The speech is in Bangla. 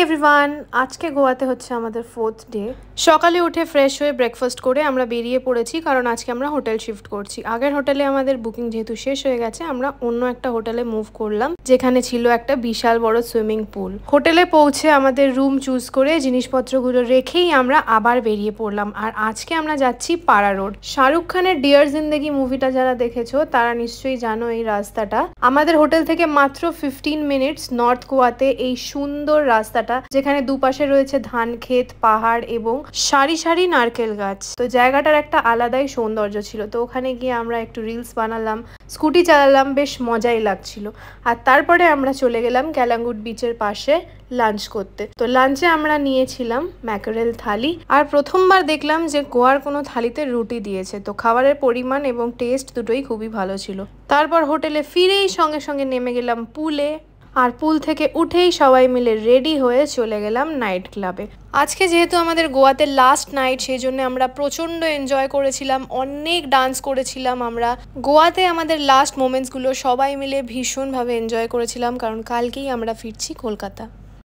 এভরিওয়ান, আজকে গোয়াতে হচ্ছে আমাদের 4th ডে। সকালে উঠে ফ্রেশ হয়ে ব্রেকফাস্ট করে আমরা বেরিয়ে পড়েছি, কারণ আজকে আমরা হোটেল শিফট করছি। আগের হোটেলে আমাদের বুকিং যেহেতু শেষ হয়ে গেছে, আমরা অন্য একটা হোটেলে মুভ করলাম, যেখানে ছিল একটা বিশাল বড় সুইমিং পুল। হোটেলে পৌঁছে আমাদের রুম চুজ করে জিনিসপত্রগুলো রেখেই আমরা আবার বেরিয়ে পড়লাম। আর আজকে আমরা যাচ্ছি পাড়া রোড। শাহরুখ খানের ডিয়ার জিন্দেগি মুভিটা যারা দেখেছো তারা নিশ্চয়ই জানো এই রাস্তাটা। আমাদের হোটেল থেকে মাত্র 15 মিনিটস নর্থ গোয়াতে এই সুন্দর রাস্তাটা, যেখানে দুপাশে রয়েছে ধান ক্ষেত, পাহাড় এবং সারি সারি নারকেল গাছ। তো জায়গাটার একটা আলাদাই সৌন্দর্য ছিল। তো ওখানে গিয়ে আমরা একটু রিলস বানালাম, স্কুটি চালালাম, বেশ মজাই লাগছিল। আর তারপরে আমরা চলে গেলাম ক্যালাঙ্গুট বিচের পাশে লাঞ্চ করতে। তো লাঞ্চে আমরা নিয়েছিলাম ম্যাকারেল থালি। আর প্রথমবার দেখলাম যে গোয়ার কোনো থালিতে রুটি দিয়েছে। তো খাবারের পরিমাণ এবং টেস্ট দুটোই খুবই ভালো ছিল। তারপর হোটেলে ফিরেই সঙ্গে সঙ্গে নেমে গেলাম পুলে। আর পুল থেকে উঠেই সবাই মিলে রেডি হয়ে চলে গেলাম নাইট ক্লাবে। আজকে যেহেতু আমাদের গোয়াতে লাস্ট নাইট, সেই জন্য আমরা প্রচণ্ড এনজয় করেছিলাম, অনেক ডান্স করেছিলাম। আমরা গোয়াতে আমাদের লাস্ট মোমেন্টসগুলো সবাই মিলে ভীষণভাবে এনজয় করেছিলাম, কারণ কালকেই আমরা ফিরছি কলকাতা।